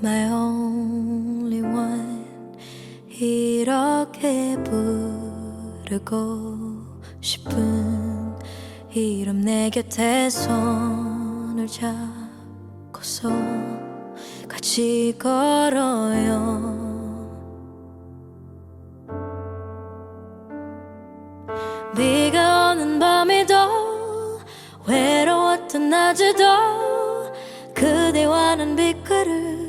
my only one 이렇게 부르고 싶은 이름 내 곁에 손을 잡고서 같이 걸어요. 비가 오는 밤에도 외로웠던 낮에도 그대와는 빛깔을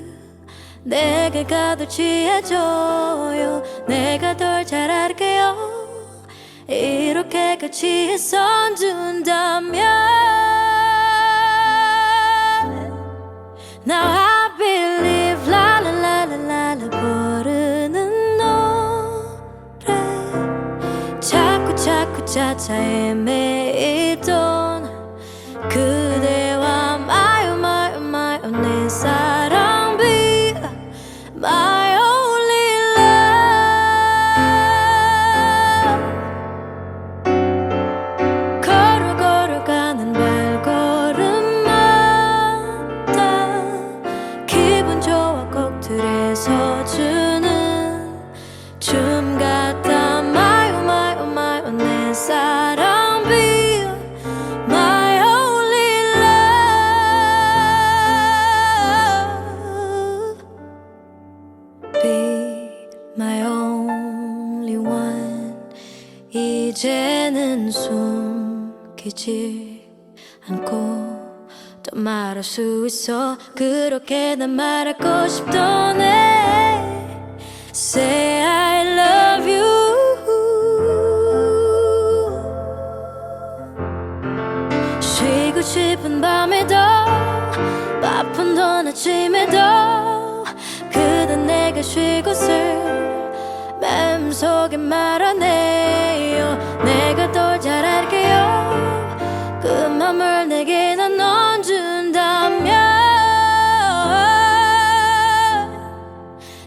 내게 가득 취해줘요. 내가 덜 잘 알게요. 이렇게 같이 있어준다면 Now I believe la la la la la la 부르는 노래 자꾸 찾아 헤매이던 그대와 my 내 사랑 be my only love 걸어가는 발걸음마다 기분 좋아 꼭들에 서주는 춤 같아 my 내 사랑 be my only love be my only one 이제는 숨기지 않고 또 말할 수 있어 그렇게 난 말하고 싶더네 Say I love you 쉬고 싶은 밤에도 바쁜 던 아침에도 그댄 내가 쉴 곳을 맘속에 말하네요 내가 더 잘 알게요 그 맘을 내게 난 넣어준다면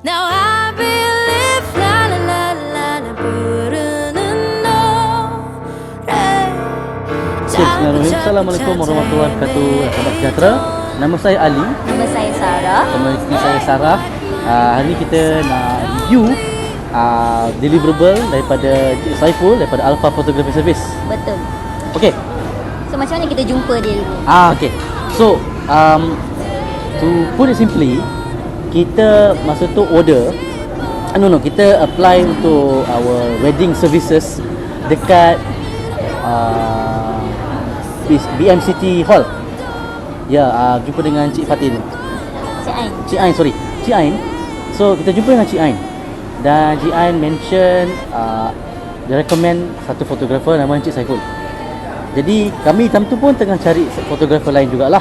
Now I believe la la la la la 부르는 노래 Bismillahirrahmanirrahim. Assalamualaikum warahmatullahi wabarakatuh. Sahabat sejahtera. Nama saya Ali. Nama saya Sarah. Nama isteri saya Sarah. Hari ni kita nak review deliverable daripada Encik Saiful daripada Alpha Photography Service. Betul. Okay. So macam mana kita jumpa dia dulu? Okay. So to put it simply, kita masa tu order kita apply untuk our wedding services dekat BMCT Hall. Ya, jumpa dengan Cik Fatin. Cik Ain. Cik Ain. So kita jumpa dengan Cik Ain. Dan Cik Ain mention dia recommend satu fotografer nama Encik Saiful. Jadi kami time tu pun tengah cari fotografer lain jugalah.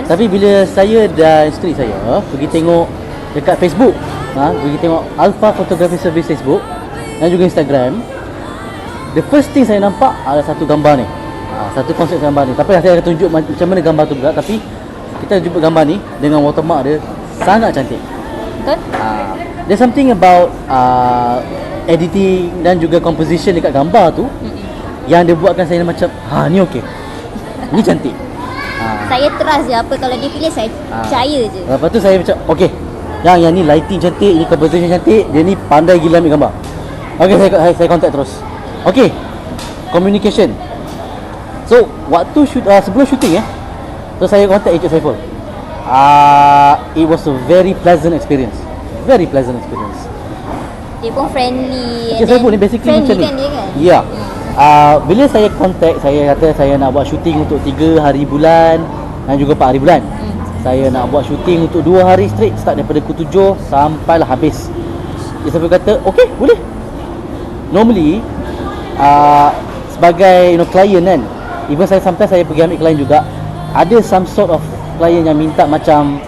Tapi bila saya dan isteri saya pergi tengok dekat Facebook, pergi tengok Alpha Photography Service Facebook dan juga Instagram, the first thing saya nampak ada satu gambar ni. Satu konsep gambar ni. Tapi saya akan tunjuk macam mana gambar tu pula. Tapi kita jumpa gambar ni dengan watermark dia sangat cantik. Betul? There's something about editing dan juga composition dekat gambar tu yang dia buatkan saya macam ni okey. Ni cantik. Saya trust je apa kalau dia pilih saya percaya je. Lepas tu saya macam okey. Yang ni lighting cantik, ni composition cantik, dia ni pandai gila ambil gambar. Okey, saya contact terus. Okey. Communication. So, waktu sebelum shooting so saya contact Encik Saiful. It was a very pleasant experience. Very pleasant experience. Dia pun friendly. Encik Saiful ni basically macam ni. Kan dia kan? Ya. Bila saya contact, saya kata saya nak buat shooting untuk 3 hari bulan dan juga 4 hari bulan. Saya nak buat shooting untuk 2 hari straight, start daripada pukul 7 sampailah habis. Encik Saiful kata, okey, boleh. Normally sebagai client kan, even sometimes saya pergi ambil klien juga, ada some sort of klien yang minta macam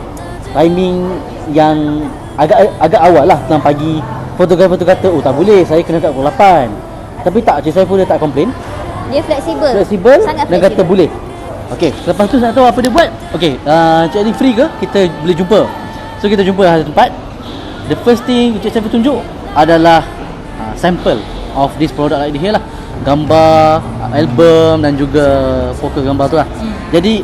timing yang agak awal lah, dalam pagi. Fotografer tu kata, tak boleh, saya kena kat pukul 8. Tapi tak, Cik Saiful dia tak komplain. Dia fleksibel. Sangat fleksibel. Dan kata boleh. Okey, selepas tu saya tahu apa dia buat. Okey, Cik Ali free ke? Kita boleh jumpa. So kita jumpa di tempat. The first thing Cik Saiful tunjuk adalah sample of this product like here lah. Gambar, album dan juga fokus gambar tu lah. Jadi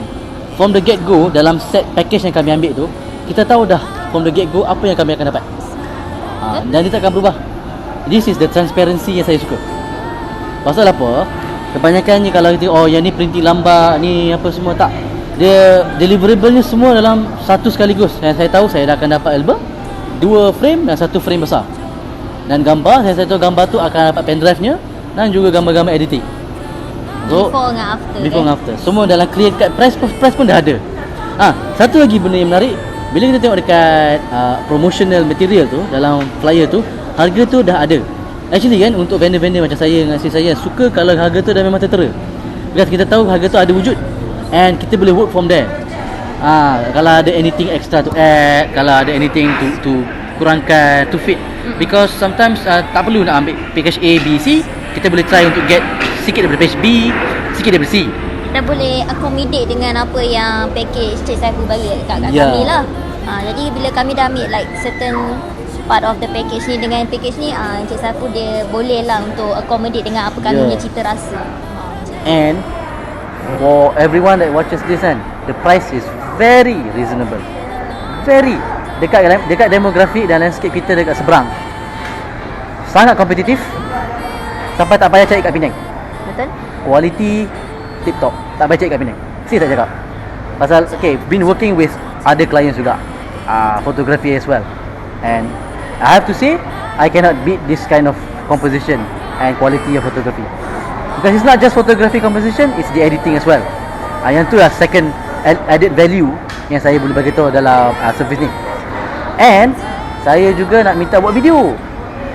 from the get go, dalam set package yang kami ambil tu, kita tahu dah from the get go apa yang kami akan dapat. Dan dia tak akan berubah. This is the transparency yang saya suka. Pasal apa? Kebanyakannya kalau kita yang ni printing lambat, ni apa semua, tak. Dia deliverable-nya semua dalam satu sekaligus. Yang saya tahu saya dah akan dapat album 2 frame dan 1 frame besar. Dan gambar, saya tahu gambar tu akan dapat pendrive-nya dan juga gambar-gambar editing. So, Before dengan after. before and after. Semua dalam clear cut, price pun dah ada. Satu lagi benda yang menarik, bila kita tengok dekat promotional material tu, dalam flyer tu, harga tu dah ada. Actually kan, untuk vendor-vendor macam saya dengan isteri saya, suka kalau harga tu dah memang tertera. Because kita tahu harga tu ada wujud and kita boleh work from there. Kalau ada anything extra to add, kalau ada anything to kurangkan, to fit. Because sometimes tak perlu nak ambil package A, B, C. Kita boleh try untuk get sikit daripada package B, sikit daripada C. Kita boleh accommodate dengan apa yang package Cik Saiful bagi kat kami lah. Jadi bila kami dah ambil like certain part of the package ni dengan package ni, Cik Saiful dia boleh lah untuk accommodate dengan apa kami punya cita rasa. And for everyone that watches this kan, the price is very reasonable. Very dekat demografi dan landscape kita dekat seberang. Sangat kompetitif. Sampai tak payah cari kat Penang. Betul? Quality tip top. Tak payah cari kat Penang. Saya tak cakap. Pasal been working with other clients juga, photography as well. And I have to say, I cannot beat this kind of composition and quality of photography. Because it's not just photography composition, it's the editing as well. Yang tu lah second added value yang saya boleh bagi tahu dalam service ni. And saya juga nak minta buat video.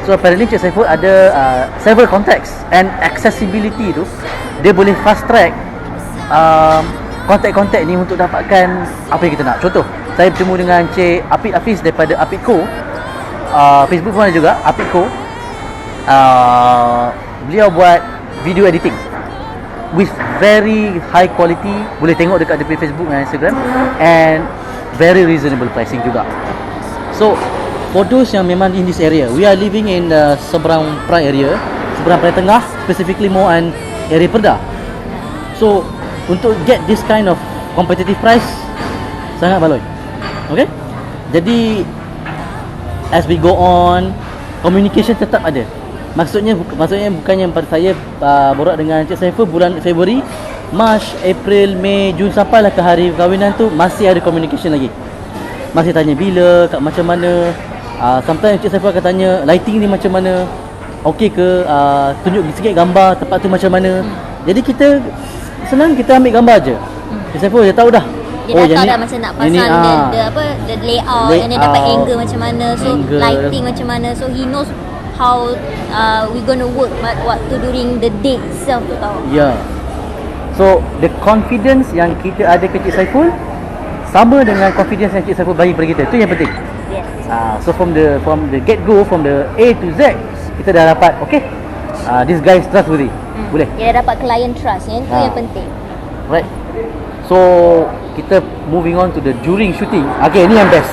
So apparently Cik Saiful ada several contacts, and accessibility tu dia boleh fast track kontak-kontak ni untuk dapatkan apa yang kita nak. Contoh, saya bertemu dengan Cik Apit Hafiz daripada Apitco. Facebook pun ada juga, Apitco. Beliau buat video editing with very high quality. Boleh tengok dekat dia Facebook dan Instagram, and very reasonable pricing juga. So for those yang memang in this area, we are living in the Seberang Perai area, Seberang Perai Tengah, specifically more on area Perda. So untuk get this kind of competitive price, sangat baloi. Okay, jadi as we go on, communication tetap ada. Maksudnya bukannya pada saya borak dengan Cik Saiful bulan Februari, Mac, April, Mei, Jun sampailah ke hari perkahwinan tu masih ada communication lagi. Masih tanya bila, kat macam mana. Sometimes Cik Saiful akan tanya lighting ni macam mana, okey ke, tunjuk sikit gambar tempat tu macam mana. Jadi kita senang, kita ambil gambar je. Cik Saiful dia tahu dah. Dia dah tahu dah macam nak pasang the layout, and dia dapat angle macam mana, so lighting macam mana, so he knows how we gonna work waktu during the day itself tu tahu. Yeah. So the confidence yang kita ada ke Cik Saiful sama dengan confidence yang Cik Saiful bagi kepada kita. Tu yang penting. Yes. So from the get go, from the A to Z, kita dah dapat this guy is trustworthy. Boleh. Dia dah dapat client trust, yang tu yang penting. Right. So kita moving on to the during shooting. Okay, ni yang best.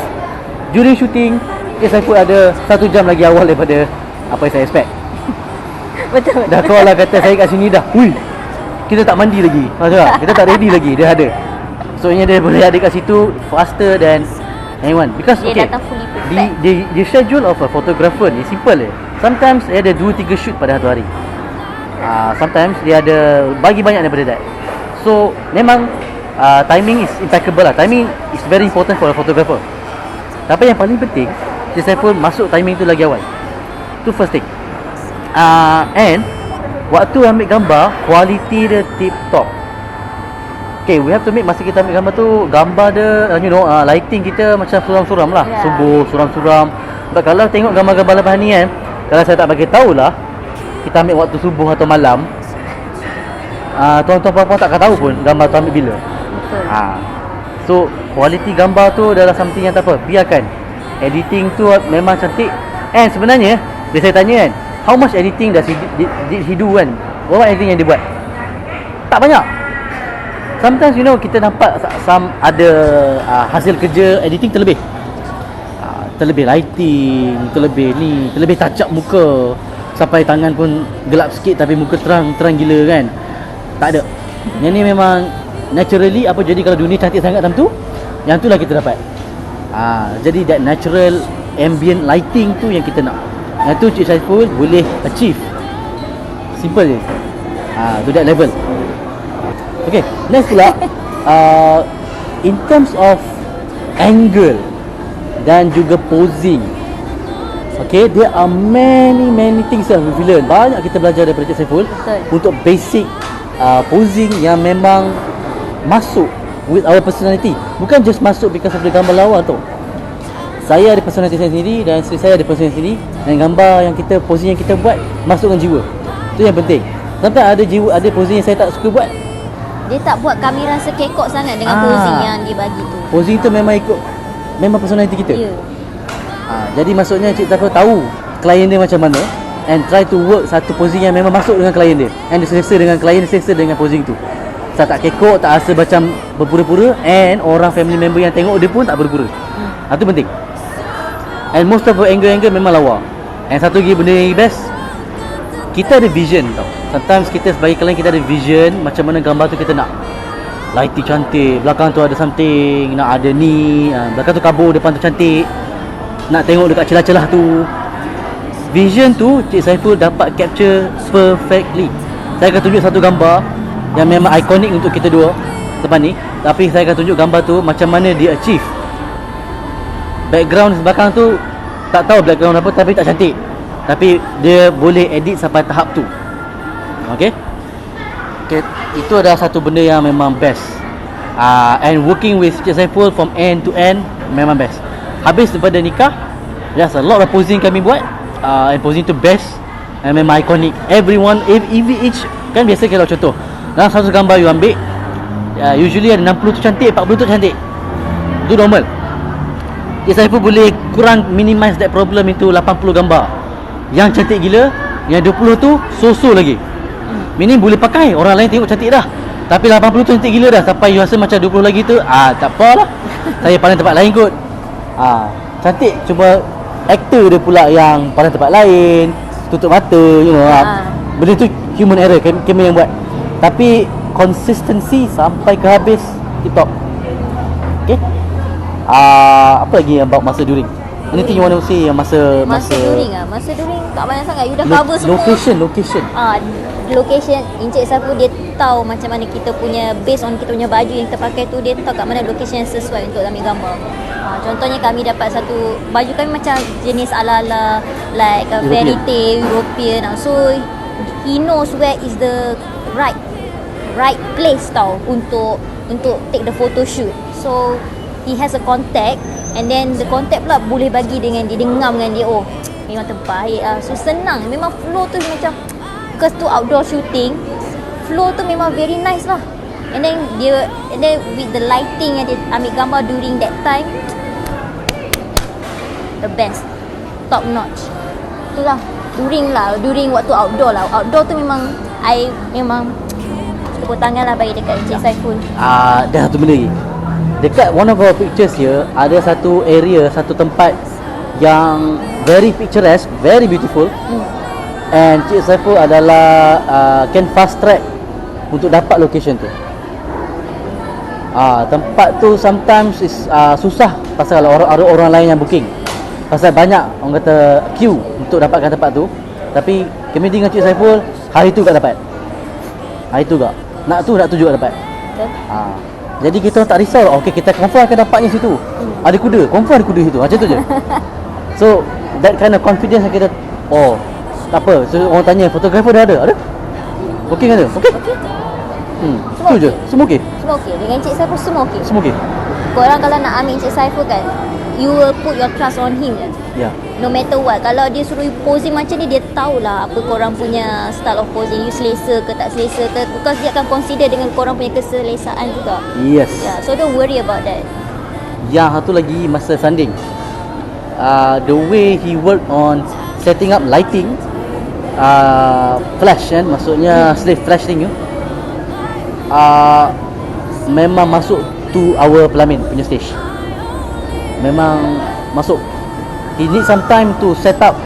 During shooting, Cik Saiful ada 1 jam lagi awal daripada apa yang saya expect. Betul. Dah call lah, kata saya kat sini dah. Hui, kita tak mandi lagi. Kita tak ready lagi. Dia ada. So dia boleh ada kat situ faster than anyone. Because dia datang fully prepared. The schedule of a photographer ni simple je. Sometimes dia ada 2-3 shoot pada satu hari. Sometimes dia ada bagi banyak daripada that. So memang timing is impeccable lah. Timing is very important for a photographer. Tapi yang paling penting, Cik Saiful masuk timing tu lagi awal. Tu first thing. And waktu ambil gambar, quality dia tip top. Okay, we have to make masa kita ambil gambar tu, gambar dia lighting kita macam suram-suram lah. Subuh, suram-suram. Sebab kalau tengok gambar-gambar lepas ni kan, kalau saya tak bagi tahulah kita ambil waktu subuh atau malam, tuan-tuan puan-puan tak akan tahu pun gambar tu ambil bila. Betul. So quality gambar tu adalah something yang tak apa, biarkan. Editing tu memang cantik. And sebenarnya bila saya tanya kan, how much editing did he do kan, berapa editing yang dia buat? Tak banyak. Sometimes kita nampak ada hasil kerja editing terlebih. Terlebih lighting, terlebih touch up muka, sampai tangan pun gelap sikit tapi muka terang gila kan. Tak ada. Yang ni memang naturally apa jadi kalau dunia cantik sangat dalam tu, yang tu lah kita dapat. Jadi that natural ambient lighting tu yang kita nak. Yang tu Cik Saiful boleh achieve. Simple je. To that level. Okay, next pula in terms of angle dan juga posing. Okay, there are many things that we learn. Banyak kita belajar daripada Cik Saiful. Betul. Untuk basic posing yang memang masuk with our personality. Bukan just masuk because of the gambar lawa tu. Saya ada personality saya sendiri dan isteri saya ada personality sendiri, dan gambar yang kita, posing yang kita buat masukkan jiwa. Itu yang penting. Sometimes ada jiwa, ada posing yang saya tak suka buat. Dia tak buat kami rasa kekok sangat dengan posing yang dia bagi tu. Posing tu memang ikut, memang personality kita. Ya. Jadi maksudnya Cik Saiful tahu klien dia macam mana and try to work satu posing yang memang masuk dengan klien dia, and dia selesa dengan klien, dia selesa dengan posing tu. Saya tak kekok, tak rasa macam berpura-pura, and orang family member yang tengok dia pun tak berpura. Itu penting. And most of our angle-angle memang lawa. And satu lagi benda yang best, kita ada vision tau. Sometimes kita sebagai klien, kita ada vision macam mana gambar tu kita nak. Lighting cantik, belakang tu ada something, nak ada ni, belakang tu kabur, depan tu cantik, nak tengok dekat celah-celah tu. Vision tu Cik Saiful dapat capture perfectly. Saya akan tunjuk satu gambar yang memang ikonik untuk kita dua depan ni, tapi saya akan tunjuk gambar tu macam mana dia achieve. Background belakang tu tak tahu background apa, tapi tak cantik, tapi dia boleh edit sampai tahap tu. Okay, itu adalah satu benda yang memang best. And working with Cik Saiful from end to end memang best. Habis daripada nikah, there's a lot of posing kami buat, and posing tu best and memang ikonik. Everyone, each kan biasa kalau contoh dalam satu gambar you ambil, usually ada 60 tu cantik, 40 tu cantik. Itu normal. Cik Saiful boleh kurang minimize that problem into 80 gambar. Yang cantik gila, yang 20 tu so-so lagi. Meaning boleh pakai, orang lain tengok cantik dah. Tapi 80 tu cantik gila dah, sampai you rasa macam 20 lagi tu, tak apalah. Saya pandang tempat lain kot. Cantik, cuma aktor dia pula yang pandang tempat lain, tutup mata, you know. Benda tu human error, kamera yang buat. Tapi consistency sampai ke habis tip-top. Okay. Apa lagi about masa during? Anything you want to say yang masa during masa during tak banyak sangat. You dah cover semua. Location. Location Encik Saiful dia tahu macam mana kita punya, based on kita punya baju yang kita pakai tu, dia tahu kat mana location yang sesuai untuk ambil gambar. Contohnya kami dapat satu baju kami macam jenis ala-ala like a fairy tale European. So he knows where is the right place tau untuk take the photo shoot. So he has a contact, and then the contact pula boleh bagi dengan dia, ngam dengan dia. Oh, memang terbaik lah. So senang. Memang flow tu macam, because tu outdoor shooting, flow tu memang very nice lah. And then with the lighting yang dia ambil gambar during that time, the best, top notch. Itulah during waktu outdoor lah. Outdoor tu memang memang tepuk tangan lah bagi dekat Encik Saiful. Dah satu benda lagi. Dekat one of our pictures here, ada satu area, satu tempat yang very picturesque, very beautiful. And Cik Saiful adalah can fast track untuk dapat location tu. Tempat tu sometimes is susah pasal ada orang lain yang booking. Pasal banyak orang kata queue untuk dapatkan tempat tu. Tapi kami dengan Cik Saiful hari tu tak dapat. Hari tu tak. Nak tu juga dapat. Jadi kita tak risau. Okay, kita confirm akan dapatnya situ. Ada kuda, confirm ada kuda situ. Macam tu je. So that kind of confidence yang kita, tak apa. So orang tanya, fotografer dah ada? Booking ada? Okay. Itu je. Semua okey. Semua okey. Dengan Encik Saiful semua okey. Semua okey. Korang kalau nak ambil Encik Saiful kan, you will put your trust on him je. Yeah. No matter what. Kalau dia suruh you posing macam ni, dia tahulah apa korang punya style of posing. You selesa ke tak selesa ke, because dia akan consider dengan korang punya keselesaan juga. Yes. Yeah, so don't worry about that. Yang satu lagi masa sanding, the way he work on setting up lighting, flash kan, maksudnya slave flash thing tu, memang masuk to our Pelamin punya stage. Memang masuk. He need some time to set up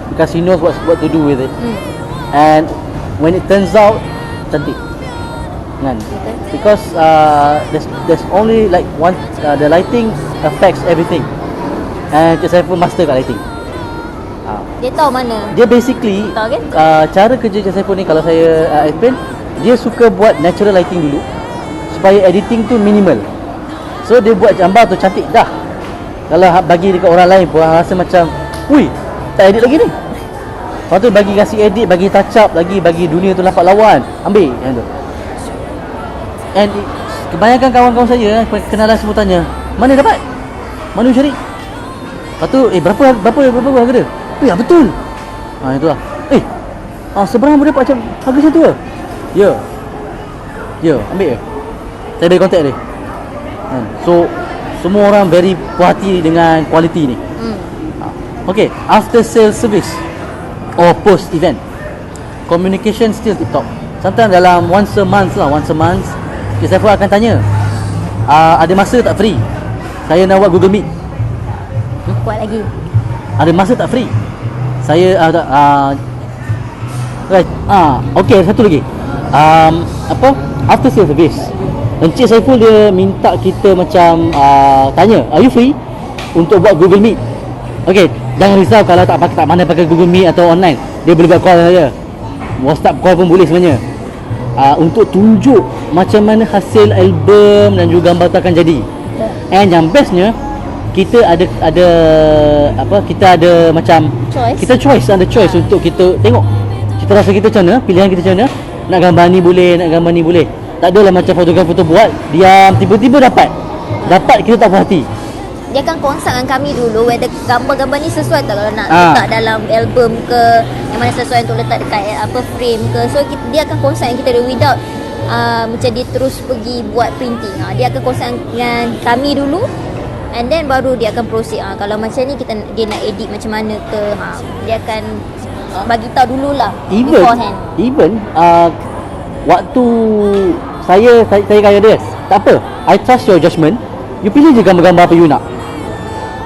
because he knows what to do with it. And when it turns out cantik kan, because there's only like one, the lighting affects everything. And Cik Saiful master kat lighting. Dia tahu mana. Dia basically Tahu kan? cara kerja Cik Saiful ni, kalau saya explain, dia suka buat natural lighting dulu supaya editing tu minimal. So dia buat gambar tu cantik dah. Kalau bagi dekat orang lain pun rasa macam, ui, tak edit lagi ni. Lepas tu bagi kasih edit, bagi touch up lagi, bagi dunia tu nampak lawan, ambil yang tu. And kebanyakan kawan-kawan saya kenalan semua tanya, mana dapat? Mana you cari? Lepas tu, berapa harga dia? Ya betul. Itu lah. Seberang boleh dapat macam harga macam tu ke? Ya, ambil je. Saya bagi kontak dia. So semua orang very puas hati dengan kualiti ni. Okay, after sales service or post event, communication still tip top. Sometimes dalam once a month, Cik Saiful akan tanya, ada masa tak free? Saya nak buat Google Meet. Kuat lagi. Ada masa tak free? Saya right. Okay, satu lagi. After sales service, Encik Saiful dia minta kita macam tanya, are you free untuk buat Google Meet? Okay, jangan risau kalau tak pandai pakai Google Meet atau online. Dia boleh buat call saja. WhatsApp call pun boleh sebenarnya. Untuk tunjuk macam mana hasil album dan juga gambar tu akan jadi. And yang bestnya, kita ada macam Choice. Kita ada choice untuk kita tengok. Kita rasa kita macam mana, pilihan kita macam mana. Nak gambar ni boleh, nak gambar ni boleh. Tak adalah macam fotografer tu buat, diam, tiba-tiba dapat kita tak puas hati. Dia akan consult dengan kami dulu whether gambar-gambar ni sesuai tak, kalau nak letak dalam album ke, yang mana sesuai untuk letak dekat frame ke. So dia akan consult dengan kita dulu without macam dia terus pergi buat printing. Dia akan consult dengan kami dulu, and then baru dia akan proceed. Kalau macam ni dia nak edit macam mana ke, dia akan bagi tahu dululah beforehand. Even waktu saya kaya dia, tak apa, I trust your judgement. You pilih je gambar-gambar apa you nak.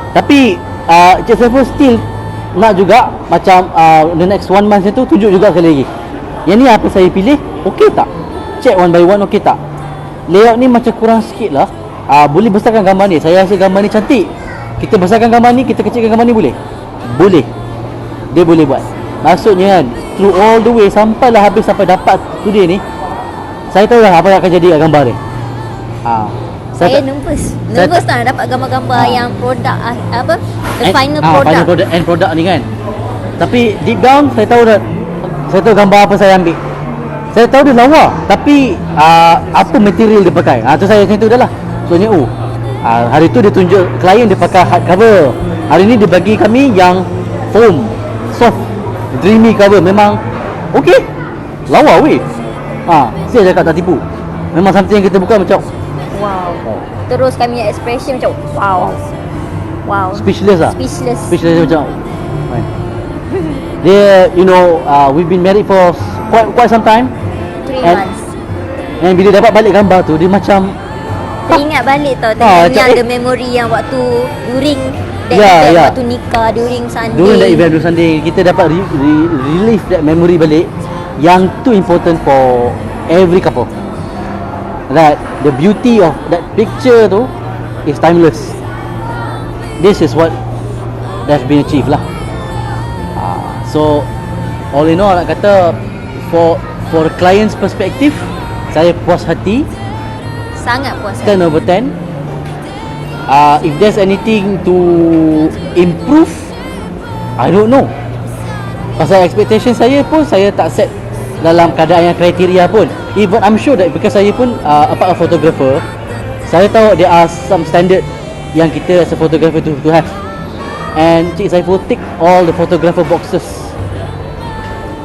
Tapi Cik Saiful still nak juga macam the next 1 month tu tunjuk juga sekali lagi. Yang ni apa saya pilih, okey tak? Check one by one, okey tak? Layout ni macam kurang sikit lah. Boleh besarkan gambar ni. Saya rasa gambar ni cantik. Kita besarkan gambar ni, kita kecilkan gambar ni boleh? Boleh. Dia boleh buat. Maksudnya kan, through all the way sampailah habis, sampai dapat today ni, saya tahu lah apa yang akan jadi kat gambar ni. Saya nervous tak dapat gambar-gambar yang produk final product. End product ni kan. Tapi deep down saya tahu gambar apa saya ambil. Saya tahu dia lawa, tapi apa material dia pakai. Tu saya macam tu dah lah. Soalnya hari tu dia tunjuk klien dia pakai hard cover. Hari ni dia bagi kami yang foam, soft, dreamy cover. Memang okey. Lawa weh. Saya cakap tak tipu. Memang something yang kita buka macam wow. Terus kami punya expression macam wow. Speechless macam dia, we've been married for quite some time. 3 months. And bila dapat balik gambar tu, dia macam teringat balik tau. Ada memori yang waktu during that event, waktu nikah, during Sunday. Kita dapat relive that memory balik. Yang tu important for every couple. That the beauty of that picture tu is timeless. This is what that's been achieved lah. So all in all, nak kata for the client's perspective, saya puas hati. Sangat puas hati. 10 over 10. If there's anything to improve, I don't know. Pasal expectation saya pun, saya tak set dalam keadaan yang kriteria pun. Even I'm sure that because saya pun a photographer, saya tahu there are some standard yang kita as a photographer to have. And Cik Saiful tick all the photographer boxes.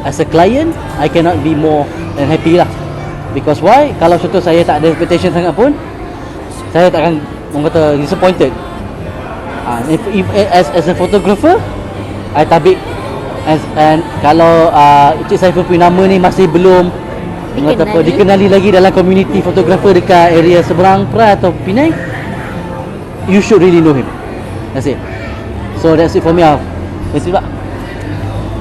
As a client, I cannot be more than happy lah. Because why? Kalau contoh saya tak ada expectation sangat pun, saya takkan orang kata disappointed. If as a photographer, I tabik. And kalau Cik Saiful punya nama ni masih belum dikenali lagi dalam community fotografer dekat area seberang Perai atau Penang, you should really know him. That's it. So that's it for me. That's it, Pak.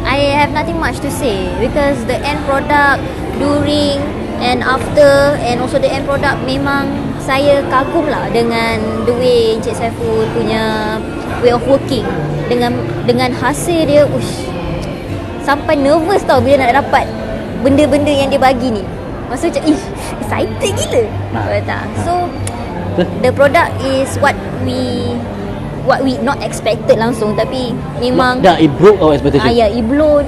I have nothing much to say because the end product, during and after, and also the end product, memang saya kagum lah dengan the way Encik Saiful punya way of working dengan hasil dia, sampai nervous tau bila nak dapat benda-benda yang dia bagi ni. Masa macam excited gila. Betul tak? So the product is what we not expected langsung, tapi memang it broke our expectation. it blown.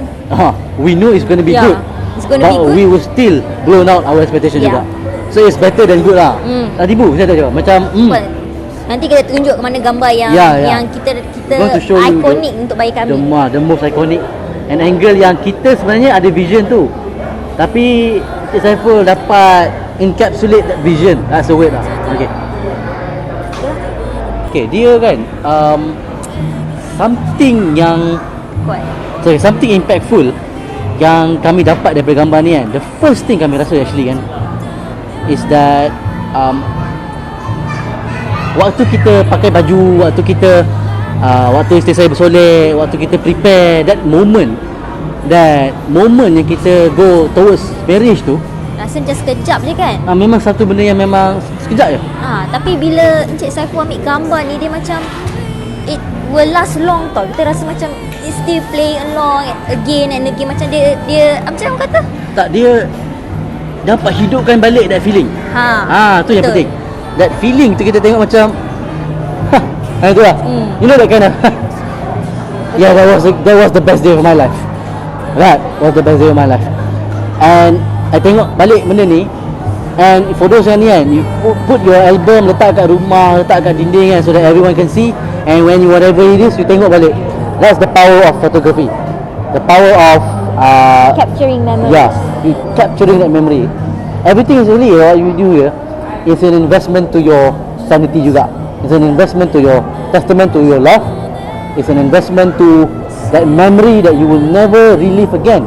We know it's going to be good. It's going to be good. We will still blown out our expectation juga. So it's better than good lah. Tibu saya tak cakap macam Nanti kita tunjuk mana gambar yang yang kita want to show ikonik untuk bagi kami. The most iconic and angle yang kita sebenarnya ada vision tu, tapi Encik Saiful dapat encapsulate that vision. That's the way lah. Okay, dia kan something yang something impactful yang kami dapat daripada gambar ni kan. The first thing kami rasa actually kan is that waktu kita pakai baju, waktu kita waktu isteri saya bersolek, waktu kita prepare, that moment yang kita go towards marriage tu, rasa macam sekejap je kan. Memang satu benda yang memang sekejap je. Tapi bila Encik Saiful ambil gambar ni, dia macam it will last long tau. Kita rasa macam it still play along again and again. Macam dia macam orang kata tak, dia dapat hidupkan balik that feeling. Tu yang penting. That feeling tu kita tengok macam itu lah. You know that kind of yeah, that was the best day of my life. That was the best day of my life. And I tengok balik benda ni, and for those yang ni kan, you put your album letak kat rumah, letak kat dinding kan, so that everyone can see, and when you whatever it is, you tengok balik. That's the power of photography. The power of capturing memories. Yeah, you capturing that memory. Everything is really what you do here is an investment to your sanity juga. It's an investment to your testament to your love. It's an investment to that memory that you will never relive again.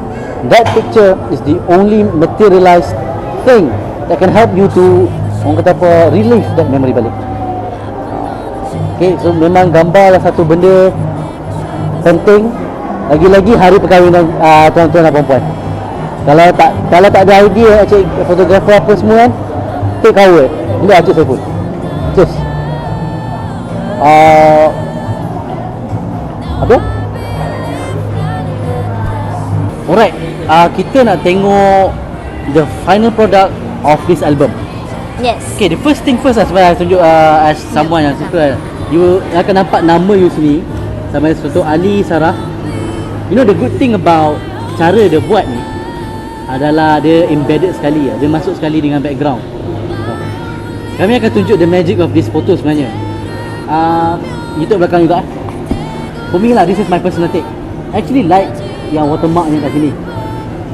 That picture is the only materialized thing that can help you to, orang kata apa, relive that memory balik. Okay, so memang gambar lah satu benda penting. Lagi-lagi hari perkahwinan tuan-tuan dan puan-puan. Kalau tak ada idea cik fotografer apa semua kan, take our word. Ini Encik Saiful. Just apa? Alright, kita nak tengok the final product of this album. Yes. Okay, the first thing first lah, sebenarnya tunjuk as someone yang suka, you akan nampak nama you sini sama contoh Ali Sarah. You know the good thing about cara dia buat ni adalah dia embedded sekali, dia masuk sekali dengan background. Kami akan tunjuk the magic of this photo sebenarnya. You tengok belakang juga. For me lah, this is my personal take. Actually like yang watermark ni kat sini.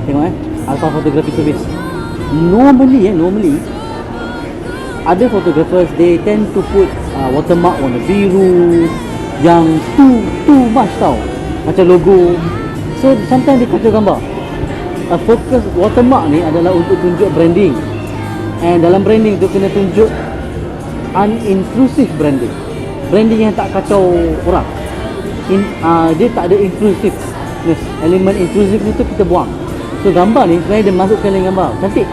Tengok Alpha Photography Service. Normally other photographers, they tend to put watermark warna biru yang too much tau, macam logo. So sometimes dia kacau gambar. Focus watermark ni adalah untuk tunjuk branding, and dalam branding tu kena tunjuk unintrusive branding yang tak kacau orang. Dia tak ada intrusiveness. Elemen intrusive ni tu kita buang. So gambar ni sebenarnya dia masukkan dalam gambar cantik.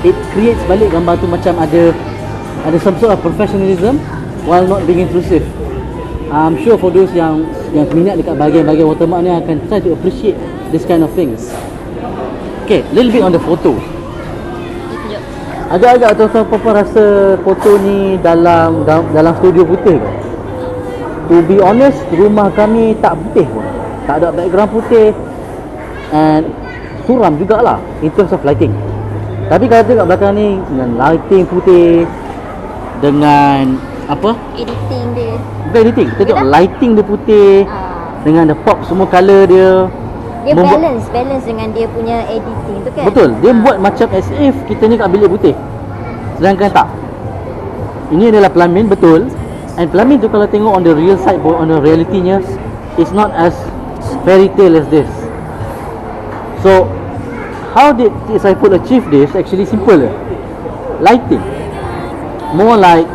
It creates balik gambar tu macam ada some sort of professionalism while not being intrusive. I'm sure for those yang minat dekat bahagian-bahagian watermark ni akan try to appreciate this kind of things. Okay, little bit on the photo. Agak-agak tuan-tuan apa rasa foto ni dalam studio putih ke? To be honest, rumah kami tak putih pun. Tak ada background putih, and suram jugalah in terms of lighting. Tapi kalau tengok belakang ni dengan lighting putih, dengan apa? Editing dia. Bukan editing, kita tengok lighting dia putih, dengan the pop semua colour dia. Dia balance dengan dia punya editing tu kan. Betul, dia buat macam as if kita ni kat bilik putih. Sedangkan tak. Ini adalah pelamin, betul. And pelamin tu kalau tengok on the real side, on the reality-nya, it's not as fairy tale as this. So how did Saiful achieve this? Actually simple je. Lighting. More like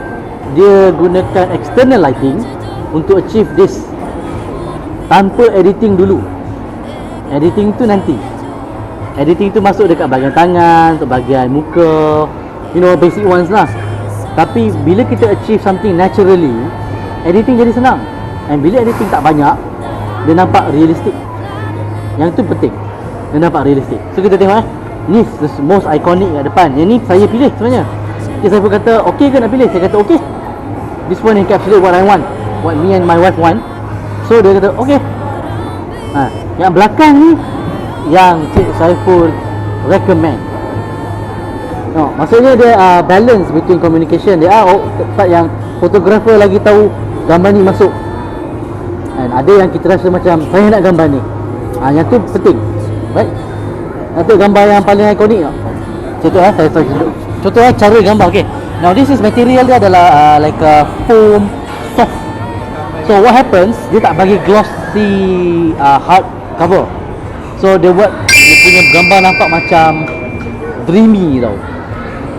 dia gunakan external lighting untuk achieve this tanpa editing dulu. Editing tu nanti. Editing tu masuk dekat bahagian tangan, untuk bahagian muka, you know, basic ones lah. Tapi bila kita achieve something naturally, editing jadi senang. And bila editing tak banyak, dia nampak realistik. Yang tu penting, dia nampak realistik. So kita tengok ni the most iconic kat depan. Yang ni saya pilih sebenarnya. Saya pun kata okey ke nak pilih? Saya kata okey. This one encapsulate what I want, what me and my wife want. So dia kata okey. Yang belakang ni yang Cik Saiful recommend. No, maksudnya dia balance between communication. Dia tempat yang fotografer lagi tahu gambar ni masuk. Dan ada yang kita rasa macam saya nak gambar ni. Yang tu penting. Right? Yang tu gambar yang paling ikonik tak? Contoh saya tunjuk. Contoh cara gambar. Okay. Now this is material dia adalah like a foam soft. So what happens, dia tak bagi glossy hard cover. So dia buat dia punya gambar nampak macam dreamy tau.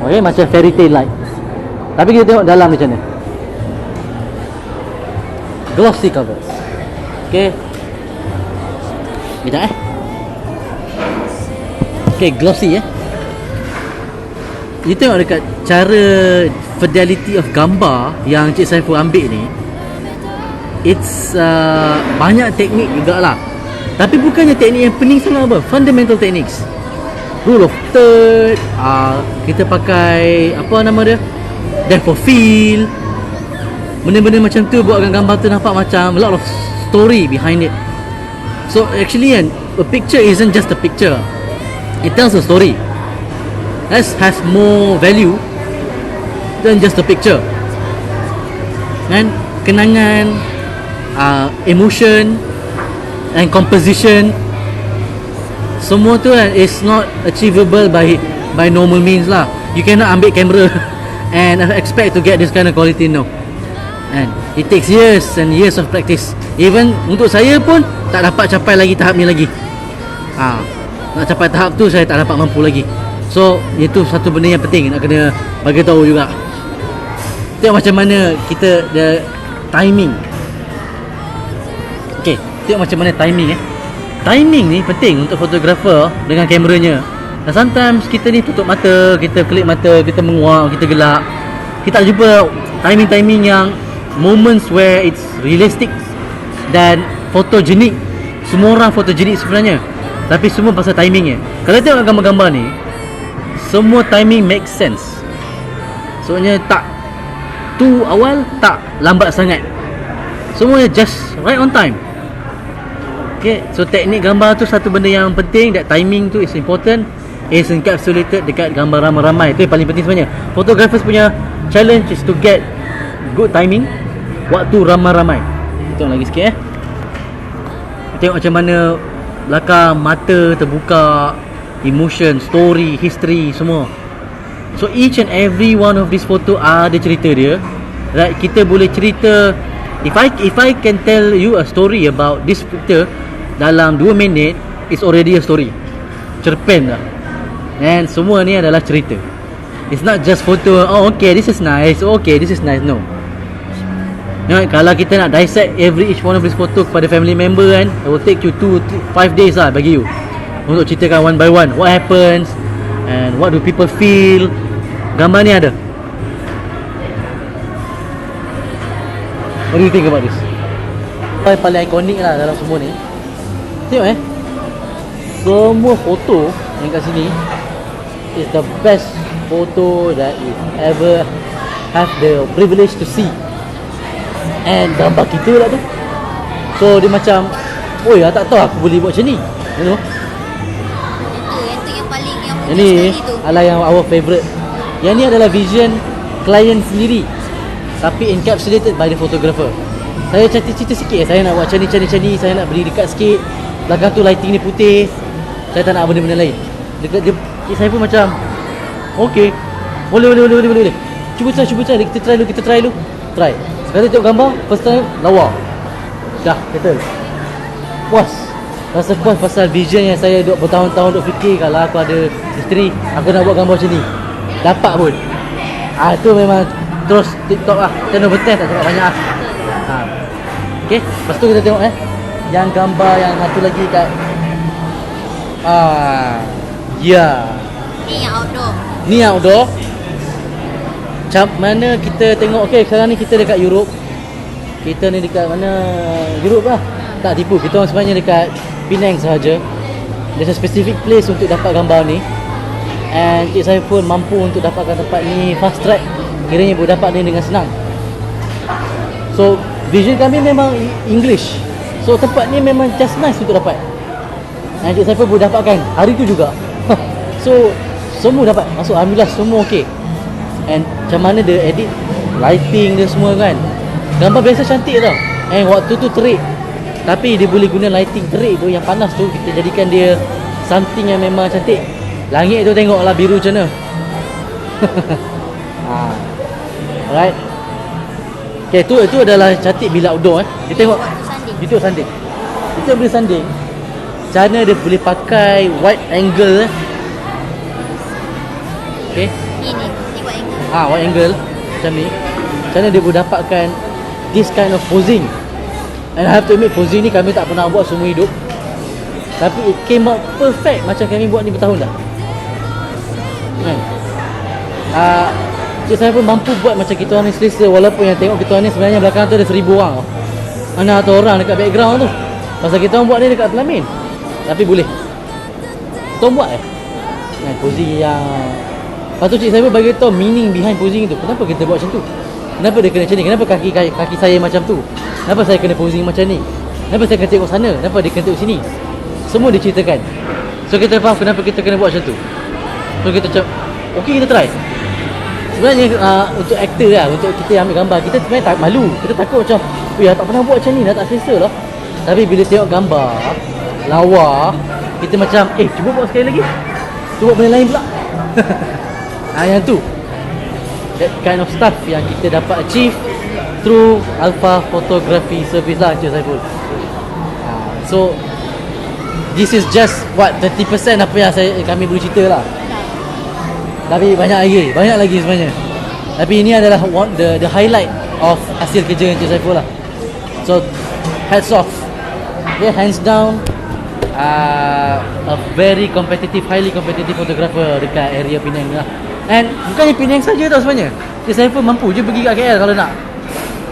Okay, macam fairy tale like. Tapi kita tengok dalam macam mana. Glossy cover. Okay. Sekejap Okay, glossy You tengok dekat cara fidelity of gambar yang Cik Saiful ambil ni. It's banyak teknik jugalah. Tapi bukannya teknik yang pening sangat apa. Fundamental techniques. Rule of third, kita pakai apa nama dia, depth of field. Benda-benda macam tu buatkan gambar tu nampak macam a lot of story behind it. So actually a picture isn't just a picture. It tells a story. It has more value than just a picture. And kenangan, emotion and composition, semua tu is not achievable by normal means lah. You cannot ambil kamera and expect to get this kind of quality, no. And it takes years and years of practice. Even untuk saya pun tak dapat capai lagi tahap ni lagi. Nak capai tahap tu saya tak dapat mampu lagi. So itu satu benda yang penting nak kena bagi tahu juga. Tengok macam mana kita the timing. Okay, tengok macam mana timing Timing ni penting untuk fotografer dengan kameranya. Dan sometimes kita ni tutup mata, kita kelip mata, kita menguap, kita gelap. Kita tak jumpa timing-timing yang moments where it's realistic dan photogenic. Semua orang photogenic sebenarnya, tapi semua pasal timingnya. Kalau tengok gambar-gambar ni, semua timing make sense. Soalnya tak too awal, tak lambat sangat. Semuanya just right on time. Okay, so teknik gambar tu satu benda yang penting. That timing tu is important. Is encapsulated dekat gambar ramai-ramai. Itu yang paling penting sebenarnya. Photographers punya challenge is to get good timing waktu ramai-ramai. Tengok lagi sikit Tengok macam mana belakang mata terbuka, emotion, story, history, semua. So each and every one of these photo ada cerita dia. Right, kita boleh cerita. If I can tell you a story about this picture dalam 2 minit, it's already a story. Cerpen dah. And semua ni adalah cerita. It's not just photo. Oh okay, this is nice. Okay, this is nice. No. Kalau kita nak dissect each one of this photo kepada family member kan, it will take you 5 days lah bagi you untuk ceritakan one by one what happens and what do people feel. Gambar ni ada. What do you think about this? Paling ikonik lah dalam semua ni. Tengok semua foto yang kat sini is the best photo that you ever have the privilege to see. And gambar kita lah tu. So dia macam, oi, tak tahu aku boleh buat macam ni. You know? Yang tu yang paling yang Yang ni adalah yang our favourite. Yang ni adalah vision klien sendiri, tapi encapsulated by the photographer. Saya cerita sikit saya nak buat macam ni, saya nak beri dekat sikit. Belakang tu lighting ni putih. Saya tak nak benda-benda lain. Dekat dia, saya pun macam okay, boleh. Cuba try, kita try dulu. Try. Sekarang tengok gambar, first time lawa. Dah, settle. Puas. Rasa puas pasal vision yang saya duk bertahun-tahun duk fikir. Kalau aku ada isteri, aku nak buat gambar macam ni. Dapat pun. Itu memang terus TikTok lah. Channel bertest tak cakap banyak lah. Okay, lepas tu kita tengok yang gambar yang satu lagi kat ni yang outdoor. Ni outdoor. Macam mana kita tengok, okay, sekarang ni kita dekat Europe. kita ni dekat mana, Europe lah. Tak tipu, kita orang sebenarnya dekat Penang sahaja. There's a specific place untuk dapat gambar ni. And Cik Saiful mampu untuk dapatkan tempat ni fast track. Kiranya boleh dapat ni dengan senang. So vision kami memang English. So tempat ni memang just nice untuk dapat. And Cik Saiful boleh dapatkan hari tu juga. So semua dapat masuk, alhamdulillah semua okey. And macam mana dia edit, lighting dia semua kan, gambar biasa cantik tau. And waktu tu terik, tapi dia boleh guna lighting terik tu yang panas tu, kita jadikan dia something yang memang cantik. Langit tu tengoklah biru macam mana. Alright. Okay, tu adalah cantik bila outdoor Kita tengok itu sanding. Kita boleh sanding. Cara dia boleh pakai wide angle Okay. Ini wide angle. Wide angle macam ni. Macam mana dia boleh dapatkan this kind of posing. And I have to admit, posing ni kami tak pernah buat semua hidup, tapi it came out perfect macam kami buat ni bertahun dah. Kan? Cik saya pun mampu buat macam kita orang ni selesa. Walaupun yang tengok kita orang ni sebenarnya belakang tu ada 1000 orang tau. Mana ada orang dekat background tu. Pasal kita orang buat ni dekat Pelamin. Tapi boleh. Kita orang buat kan, posing yang, lepas tu Cik saya pun bagi tahu meaning behind posing tu. Kenapa kita buat macam tu? Kenapa dia kena macam ni? Kenapa kaki saya macam tu? Kenapa saya kena posing macam ni? Kenapa saya kena tengok sana? Kenapa dia kena tengok sini? Semua dia ceritakan. So kita faham kenapa kita kena buat macam tu. So kita macam, okay, kita try. Sebenarnya untuk aktor lah, untuk kita ambil gambar, kita sebenarnya tak malu. Kita takut macam, tak pernah buat macam ni, dah tak selesa lah. Tapi bila tengok gambar lawa, kita macam, cuba buat sekali lagi. Cuba benda lain pula. Yang tu, that kind of stuff yang kita dapat achieve through Alpha Photography Service lah, Encik Saiful. So this is just what 30% apa yang kami boleh cerita lah. Tapi banyak lagi sebenarnya. Tapi ini adalah the highlight of hasil kerja Encik Saiful lah. So hats off. Okay, hands down, a very competitive, highly competitive photographer dekat area Penang lah. And bukannya Penang saja tau sebenarnya. Cik Saiful mampu je pergi kat KL kalau nak.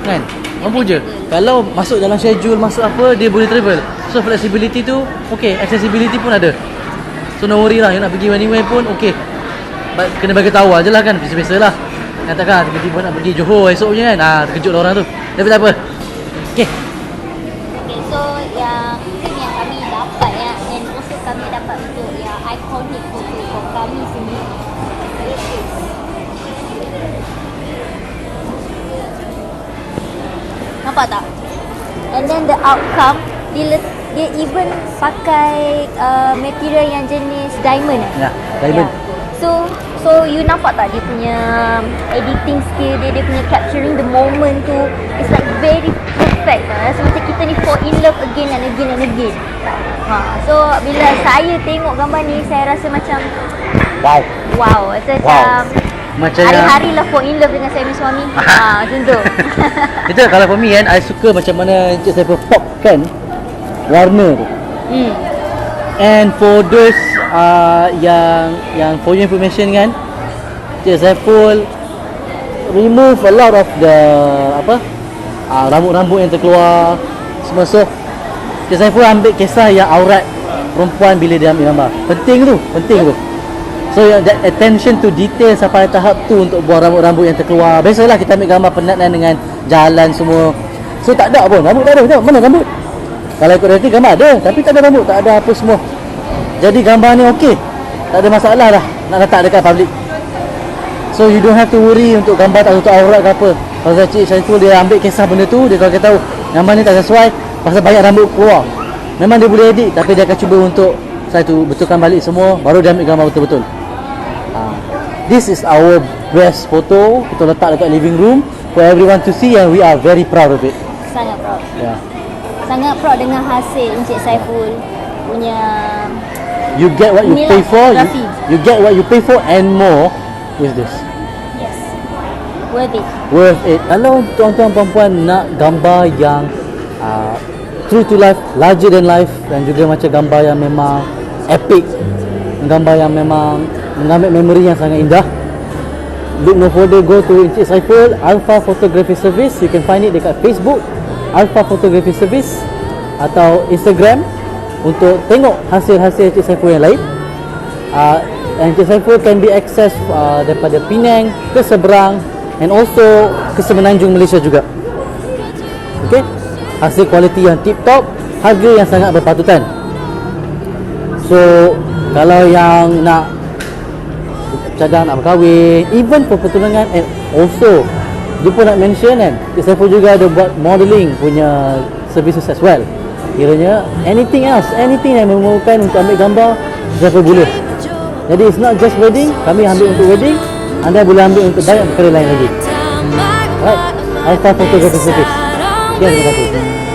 Kan? Mampu je. Kalau masuk dalam schedule, masuk apa, dia boleh travel. So flexibility tu okay, accessibility pun ada. So no worry lah, yang nak pergi anywhere pun okay. Kena bagi tahu aje lah kan, biasa-biasa lah. Katakan tiba-tiba nak pergi Johor esoknya kan, terkejut lah orang tu. Tapi tak apa. Okay. Okay, so yang kami dapat and also kami dapat untuk yang iconic photo for kami sendiri. Nampak tak? And then the outcome, dia even pakai material yang jenis diamond. Ya, diamond. So you nampak tak dia punya editing skill dia punya capturing the moment tu, it's like very perfect. Rasa macam kita ni fall in love again and again and again. So bila saya tengok gambar ni, saya rasa macam wow, macam hari-hari lah fall in love dengan saya punya suami. Macam tu. Itu kalau for me kan, I suka macam mana Encik Saiful popkan warna tu. And for those yang for your information kan, Encik Saiful remove a lot of the rambut-rambut yang terkeluar semua. So Encik Saiful ambil kisah yang aurat perempuan bila dia ambil gambar. Penting tu. So that attention to detail sampai tahap tu untuk buang rambut-rambut yang terkeluar. Biasalah kita ambil gambar penat dengan jalan semua. So tak ada pun, rambut tak ada. Tengok mana rambut. Kalau ikut realiti gambar ada, tapi tak ada rambut, tak ada apa semua. Jadi gambar ni okey, tak ada masalah dah nak letak dekat public. So you don't have to worry untuk gambar tak tutup aurat ke apa. Pasal Cik Saiful dia ambil kisah benda tu, dia kalau kita tahu gambar ni tak sesuai pasal banyak rambut keluar. Memang dia boleh edit, tapi dia akan cuba untuk saya tu betulkan balik semua, baru dia ambil gambar betul-betul. This is our best photo. Kita letak dekat living room for everyone to see and we are very proud of it. Sangat proud. Yeah. Sangat proud dengan hasil Encik Saiful punya. You get what you pay for. You get what you pay for and more with this. Yes. Worth it. Worth it. Kalau tuan-tuan perempuan nak gambar yang true to life, larger than life, dan juga macam gambar yang memang epic, gambar yang memang mengambil memori yang sangat indah, look no further, go to Encik Saiful Alpha Photography Service. You can find it dekat Facebook Alpha Photography Service atau Instagram untuk tengok hasil-hasil Encik Saiful yang lain. Encik Saiful can be accessed daripada Penang ke seberang and also ke Semenanjung Malaysia juga. Okay, hasil kualiti yang tip top, harga yang sangat berpatutan. So kalau yang nak cadang nak berkahwin, even for pertunangan, and also dia pun nak mention kan, Encik Saiful juga ada buat modeling punya services as well. Kiranya anything else, anything yang memerlukan untuk ambil gambar, Encik Saiful boleh. Jadi it's not just wedding, kami ambil untuk wedding, anda boleh ambil untuk banyak perkara lain lagi. Alright, Alpha Photography Service. Sekian, terima kasih.